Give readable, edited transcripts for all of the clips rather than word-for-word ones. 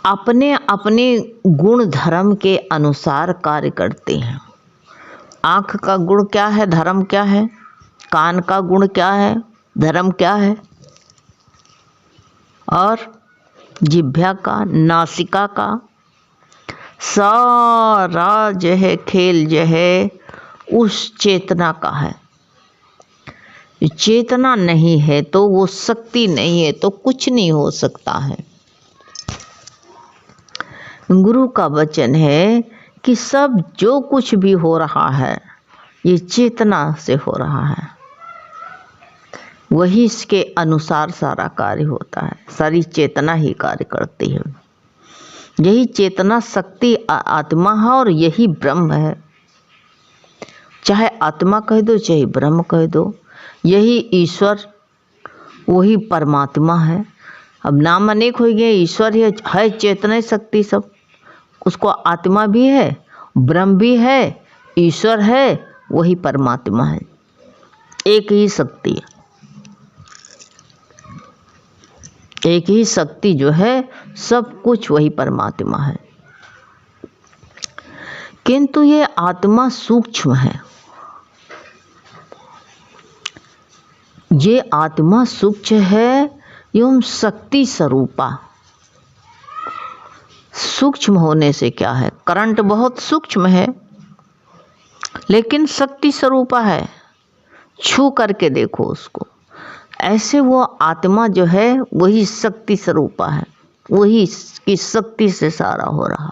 अपने अपने गुण धर्म के अनुसार कार्य करते हैं। आँख का गुण क्या है, धर्म क्या है? कान का गुण क्या है, धर्म क्या है? और जिह्वा का, नासिका का, सारा जो है खेल जो है उस चेतना का है। चेतना नहीं है तो वो शक्ति नहीं है तो कुछ नहीं हो सकता है। गुरु का वचन है कि सब जो कुछ भी हो रहा है ये चेतना से हो रहा है, वही इसके अनुसार सारा कार्य होता है। सारी चेतना ही कार्य करती है। यही चेतना शक्ति आत्मा है और यही ब्रह्म है। चाहे आत्मा कह दो चाहे ब्रह्म कह दो, यही ईश्वर वही परमात्मा है। अब नाम अनेक हो गए, ईश्वर है चेतना शक्ति सब, उसको आत्मा भी है, ब्रह्म भी है, ईश्वर है, वही परमात्मा है। एक ही शक्ति है, एक ही शक्ति जो है सब कुछ वही परमात्मा है। किंतु ये आत्मा सूक्ष्म है। ये आत्मा सूक्ष्म है एवं शक्ति स्वरूपा। सूक्ष्म होने से क्या है, करंट बहुत सूक्ष्म है लेकिन शक्ति स्वरूपा है। छू करके देखो उसको, ऐसे वो आत्मा जो है वही शक्ति स्वरूपा है, वही की शक्ति से सारा हो रहा।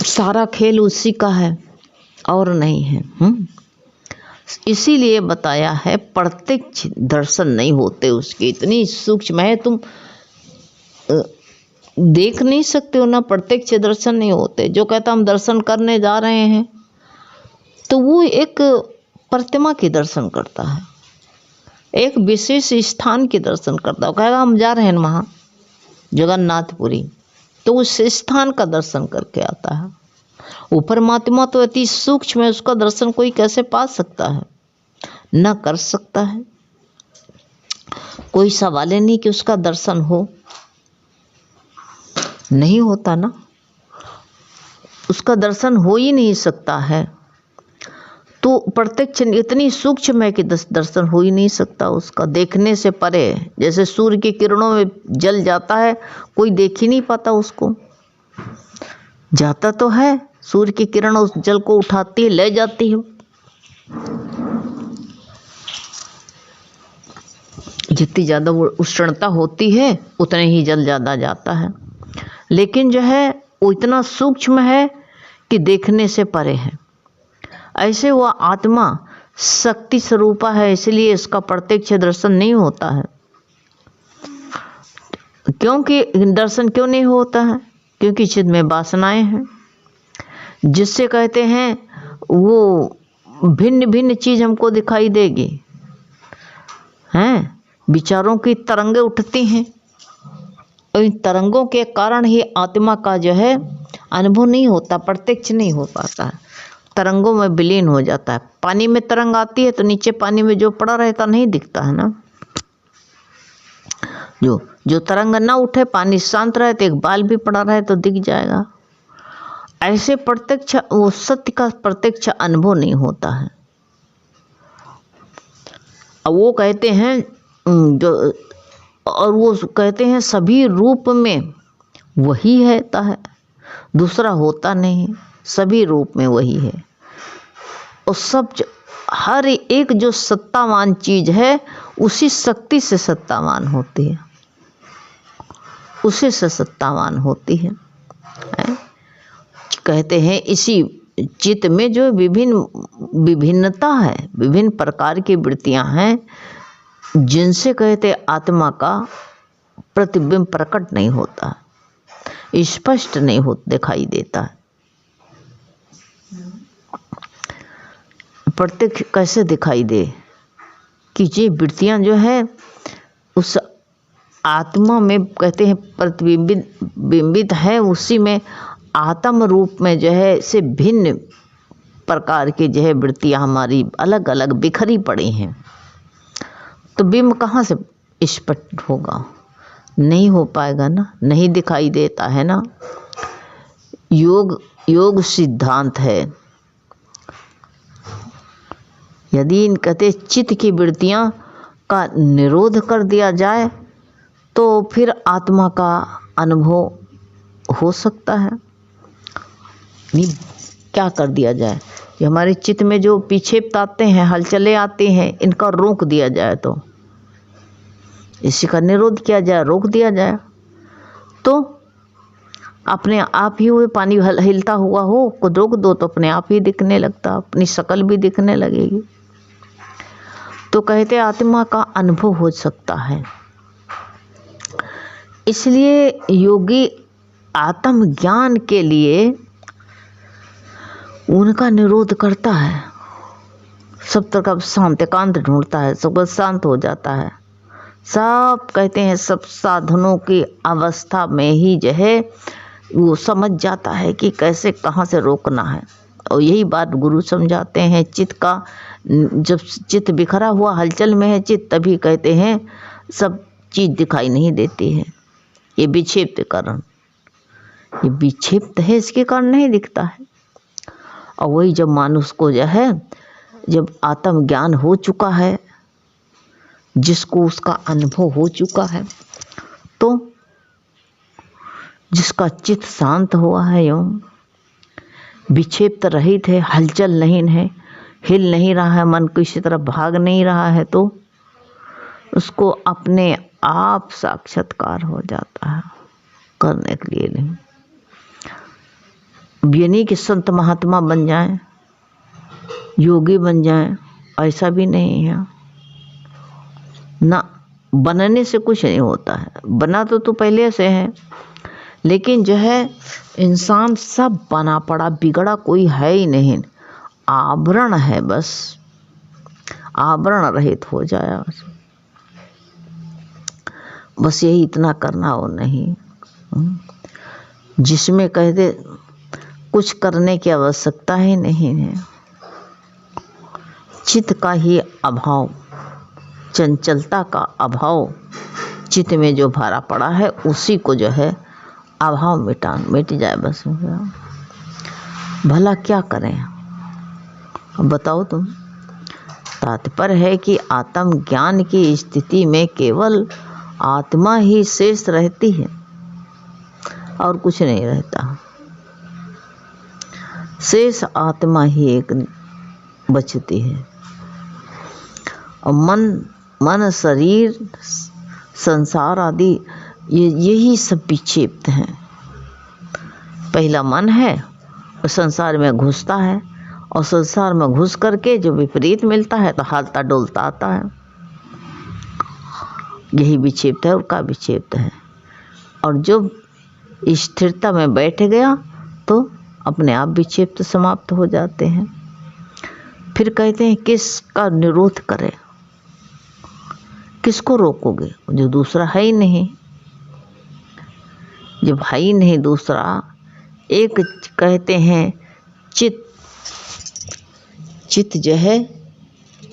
सारा खेल उसी का है और नहीं है। इसीलिए बताया है प्रत्यक्ष दर्शन नहीं होते उसके, इतनी सूक्ष्म है तुम देख नहीं सकते हो ना, प्रत्यक्ष दर्शन नहीं होते। जो कहता हम दर्शन करने जा रहे हैं तो वो एक प्रतिमा के दर्शन करता है, एक विशेष स्थान के दर्शन करता है। कहेगा हम जा रहे हैं वहाँ जगन्नाथपुरी, तो उस स्थान का दर्शन करके आता है। वो परमात्मा तो अति सूक्ष्म है, उसका दर्शन कोई कैसे पा सकता है, न कर सकता है। कोई सवाल ही नहीं कि उसका दर्शन हो, नहीं होता ना, उसका दर्शन हो ही नहीं सकता है। तो प्रत्यक्ष इतनी सूक्ष्म है कि दर्शन हो ही नहीं सकता उसका, देखने से परे। जैसे सूर्य की किरणों में जल जाता है, कोई देख ही नहीं पाता उसको। जाता तो है, सूर्य की किरण उस जल को उठाती है, ले जाती है। जितनी ज़्यादा वो उष्णता होती है उतने ही जल ज़्यादा जाता है। लेकिन जो है वो इतना सूक्ष्म है कि देखने से परे है। ऐसे वो आत्मा शक्ति स्वरूपा है, इसलिए इसका प्रत्यक्ष दर्शन नहीं होता है। क्योंकि दर्शन क्यों नहीं होता है? क्योंकि चित्त में वासनाएं हैं, जिससे कहते हैं वो भिन्न भिन्न चीज हमको दिखाई देगी। हैं, विचारों की तरंगें उठती हैं और इन तरंगों के कारण ही आत्मा का जो है अनुभव नहीं होता, प्रत्यक्ष नहीं हो पाता है, तरंगों में विलीन हो जाता है। पानी में तरंग आती है तो नीचे पानी में जो पड़ा रहता नहीं दिखता है ना। जो तरंग ना उठे, पानी शांत रहे तो एक बाल भी पड़ा रहे तो दिख जाएगा। ऐसे प्रत्यक्ष वो सत्य का प्रत्यक्ष अनुभव नहीं होता है। अब वो कहते हैं जो, और वो कहते हैं सभी रूप में वही रहता है, दूसरा होता नहीं, सभी रूप में वही है। और सब हर एक जो सत्तावान चीज है उसी शक्ति से सत्तावान होती है, उसी से सत्तावान होती है। कहते हैं इसी चित्त में जो विभिन्नता है, विभिन्न प्रकार की वृत्तियां हैं, जिनसे कहते आत्मा का प्रतिबिंब प्रकट नहीं होता, स्पष्ट नहीं हो दिखाई देता। प्रत्यक्ष कैसे दिखाई दे कि ये वृत्तियां जो है उस आत्मा में कहते हैं प्रतिबिंबित है, उसी में आत्म रूप में जो है से भिन्न प्रकार की जो है वृत्तियां हमारी अलग अलग बिखरी पड़ी हैं। तो बिंब कहाँ से स्पष्ट होगा? नहीं हो पाएगा ना, नहीं दिखाई देता है ना। योग सिद्धांत है। यदि इन कहते चित्त की वृत्तियां का निरोध कर दिया जाए तो फिर आत्मा का अनुभव हो सकता है। नहीं, क्या कर दिया जाए? ये हमारे चित्त में जो विक्षेप आते हैं, हलचलें आती हैं, इनका रोक दिया जाए, तो इसी का निरोध किया जाए, रोक दिया जाए, तो अपने आप ही वो पानी हिलता हुआ हो को रोक दो तो अपने आप ही दिखने लगता, अपनी शक्ल भी दिखने लगेगी। तो कहते आत्मा का अनुभव हो सकता है। इसलिए योगी आत्मज्ञान के लिए उनका निरोध करता है, सब तरफ शांत एकांत ढूंढता है, सब शांत हो जाता है। सब कहते हैं सब साधनों की अवस्था में ही जो है वो समझ जाता है कि कैसे कहाँ से रोकना है। और यही बात गुरु समझाते हैं। चित्त का जब चित्त बिखरा हुआ हलचल में है चित्त, तभी कहते हैं सब चीज़ दिखाई नहीं देती है। ये विक्षेप्त कारण, ये विक्षेप्त है, इसके कारण नहीं दिखता है। और वही जब मानुष को जो है, जब आत्मज्ञान हो चुका है, जिसको उसका अनुभव हो चुका है, तो जिसका चित्त शांत हुआ है, यूँ विक्षेप्त रहित है, हलचल नहीं है, हिल नहीं रहा है, मन किसी तरफ भाग नहीं रहा है, तो उसको अपने आप साक्षात्कार हो जाता है। करने के लिए नहीं, ये नहीं कि संत महात्मा बन जाएं, योगी बन जाएं, ऐसा भी नहीं है ना। बनने से कुछ नहीं होता है, बना तो पहले से है, लेकिन जो है इंसान सब बना पड़ा, बिगड़ा कोई है ही नहीं, आवरण है, बस आवरण रहित हो जाए, बस यही इतना करना हो नहीं, जिसमें कहते कुछ करने की आवश्यकता ही नहीं है। चित्त का ही अभाव, चंचलता का अभाव चित्त में जो भरा पड़ा है, उसी को जो है अभाव मिट जाए, बस भला क्या करें, बताओ तुम। तात्पर्य है कि आत्मज्ञान की स्थिति में केवल आत्मा ही शेष रहती है और कुछ नहीं रहता, शेष आत्मा ही एक बचती है। और मन शरीर संसार आदि यही सब विक्षेप्त हैं। पहला मन है, वो संसार में घुसता है, और संसार में घुस करके जो विपरीत मिलता है तो हालता डोलता आता है। यही विक्षेप्त है, उसका विक्षेप्त है। और जो स्थिरता में बैठ गया तो अपने आप विक्षेप्त समाप्त हो जाते हैं। फिर कहते हैं किसका निरोध करें, किसको रोकोगे? जो दूसरा है ही नहीं, जब है ही नहीं दूसरा, एक कहते हैं चित्त जो है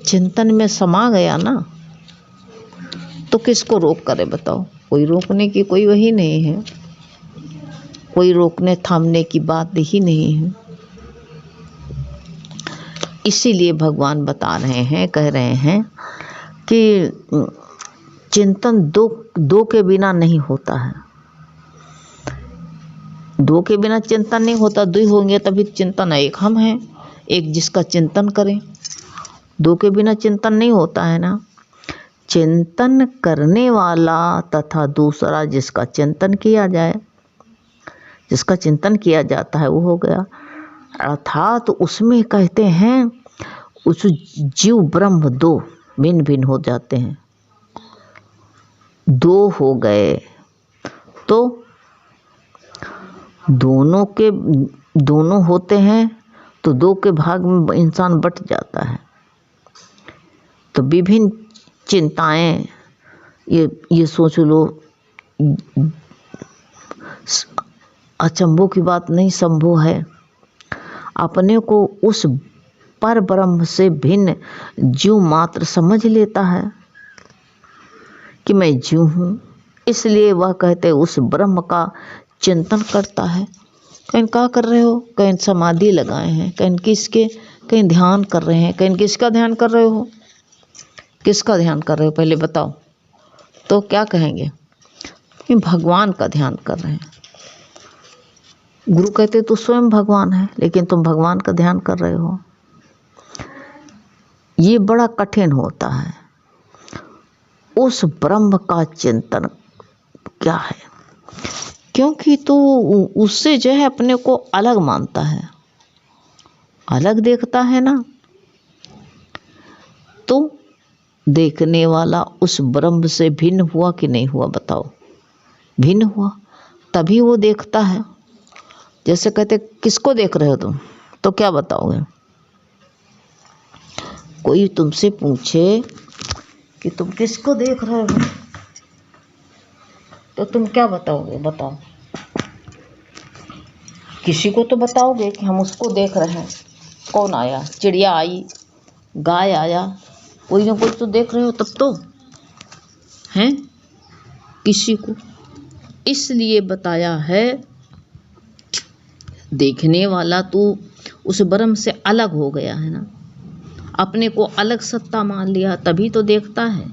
चिंतन में समा गया ना, तो किसको रोक करे बताओ? कोई रोकने की कोई वही नहीं है, कोई रोकने थामने की बात ही नहीं है। इसीलिए भगवान बता रहे हैं, कह रहे हैं कि चिंतन दो के बिना नहीं होता है। दो के बिना चिंतन नहीं होता, दो होंगे तभी चिंतन है। एक हम हैं, एक जिसका चिंतन करें। दो के बिना चिंतन नहीं होता है ना। चिंतन करने वाला तथा दूसरा जिसका चिंतन किया जाए, जिसका चिंतन किया जाता है वो हो गया। अर्थात उसमें कहते हैं उस जीव ब्रह्म दो भिन्न भिन्न हो जाते हैं। दो हो गए तो दोनों होते हैं, तो दो के भाग में इंसान बट जाता है। तो विभिन्न चिंताएं, ये सोच लो, अचंभों की बात नहीं, संभव है। अपने को उस पर ब्रह्म से भिन्न जीव मात्र समझ लेता है कि मैं जीव हूँ, इसलिए वह कहते उस ब्रह्म का चिंतन करता है। कहीं क्या कर रहे हो? कहीं समाधि लगाए हैं, कहीं किसके, कहीं ध्यान कर रहे हैं, कहीं किसका ध्यान कर रहे हो? किसका ध्यान कर रहे हो पहले बताओ? तो क्या कहेंगे कि भगवान का ध्यान कर रहे हैं। गुरु कहते तू स्वयं भगवान है, लेकिन तुम भगवान का ध्यान कर रहे हो। ये बड़ा कठिन होता है। उस ब्रह्म का चिंतन क्या है? क्योंकि तो उससे जो है अपने को अलग मानता है, अलग देखता है ना। तो देखने वाला उस ब्रह्म से भिन्न हुआ कि नहीं हुआ? बताओ। भिन्न हुआ, तभी वो देखता है। जैसे कहते किसको देख रहे हो तुम, तो क्या बताओगे? कोई तुमसे पूछे कि तुम किसको देख रहे हो, तो तुम क्या बताओगे? बताओ। किसी को तो बताओगे कि हम उसको देख रहे हैं। कौन आया? चिड़िया आई, गाय आया, कोई ना कोई तो देख रहे हो तब तो हैं किसी को। इसलिए बताया है देखने वाला तो उस ब्रह्म से अलग हो गया है ना, अपने को अलग सत्ता मान लिया, तभी तो देखता है।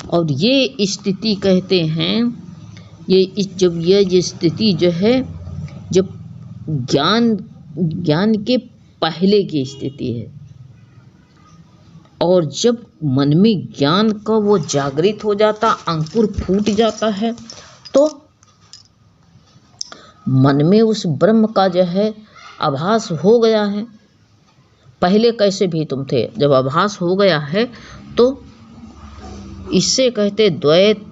और ये स्थिति कहते हैं, ये स्थिति जो है, जब ज्ञान के पहले की स्थिति है। और जब मन में ज्ञान का वो जागृत हो जाता, अंकुर फूट जाता है, तो मन में उस ब्रह्म का जो है आभास हो गया है। पहले कैसे भी तुम थे, जब आभास हो गया है तो इससे कहते द्वैत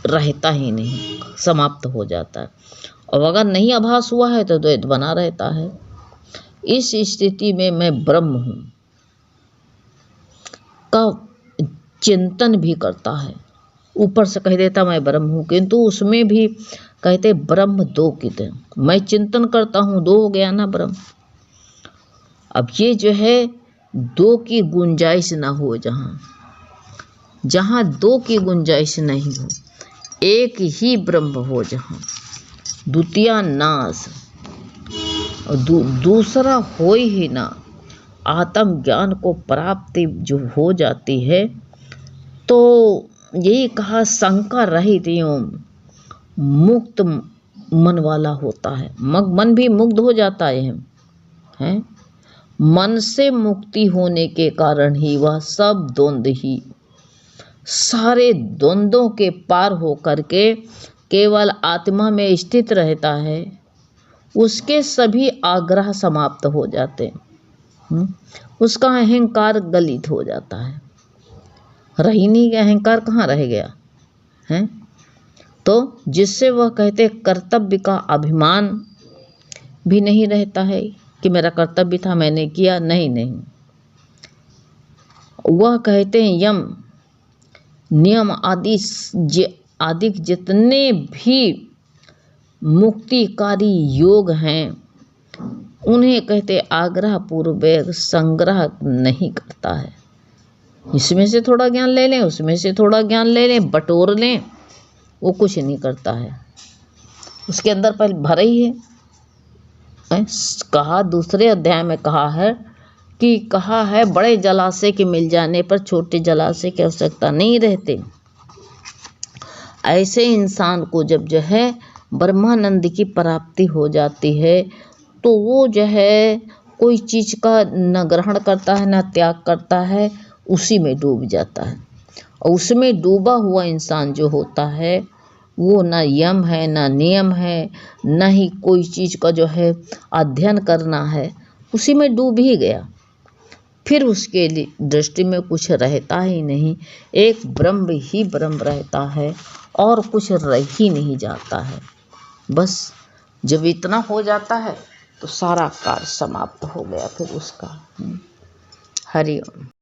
रहता ही नहीं, समाप्त हो जाता है। और अगर नहीं आभास हुआ है तो द्वैत बना रहता है। इस स्थिति में मैं ब्रह्म हूँ का चिंतन भी करता है। ऊपर से कह देता मैं ब्रह्म हूँ, किंतु उसमें भी कहते ब्रह्म दो किते। मैं चिंतन करता हूँ, दो हो गया ना ब्रह्म। अब ये जो है दो की गुंजाइश ना हो, जहाँ दो की गुंजाइश नहीं हो, एक ही ब्रह्म हो, जहाँ द्वितीय नाश और दूसरा हो ही ना, आत्म ज्ञान को प्राप्ति जो हो जाती है, तो यही कहा शंका रहित एवं मुक्त मन वाला होता है। मन भी मुग्ध हो जाता है। मन से मुक्ति होने के कारण ही वह सब द्वंद्व ही, सारे द्वंद्वों के पार हो करके केवल आत्मा में स्थित रहता है। उसके सभी आग्रह समाप्त हो जाते हैं। उसका अहंकार गलित हो जाता है। रही नहीं, अहंकार कहाँ रह गया है? तो जिससे वह कहते कर्तव्य का अभिमान भी नहीं रहता है कि मेरा कर्तव्य था, मैंने किया, नहीं। वह कहते हैं यम नियम आदि जितने भी मुक्तिकारी योग हैं, उन्हें कहते आग्रह पूर्वक संग्रह नहीं करता है। इसमें से थोड़ा ज्ञान ले लें, उसमें से थोड़ा ज्ञान ले लें, बटोर लें, वो कुछ नहीं करता है। उसके अंदर पहले भरा ही है। कहा दूसरे अध्याय में कहा है बड़े जलाशय के मिल जाने पर छोटे जलाशय की आवश्यकता नहीं रहती। ऐसे इंसान को जब जो है ब्रह्मानंद की प्राप्ति हो जाती है, तो वो जो है कोई चीज़ का न ग्रहण करता है न त्याग करता है, उसी में डूब जाता है। और उसमें डूबा हुआ इंसान जो होता है, वो ना यम है, ना नियम है, न ही कोई चीज़ का जो है अध्ययन करना है, उसी में डूब ही गया। फिर उसके लिए दृष्टि में कुछ रहता ही नहीं, एक ब्रह्म ही ब्रह्म रहता है और कुछ रह ही नहीं जाता है। बस जब इतना हो जाता है तो सारा कार्य समाप्त हो गया फिर उसका। हरि ओम।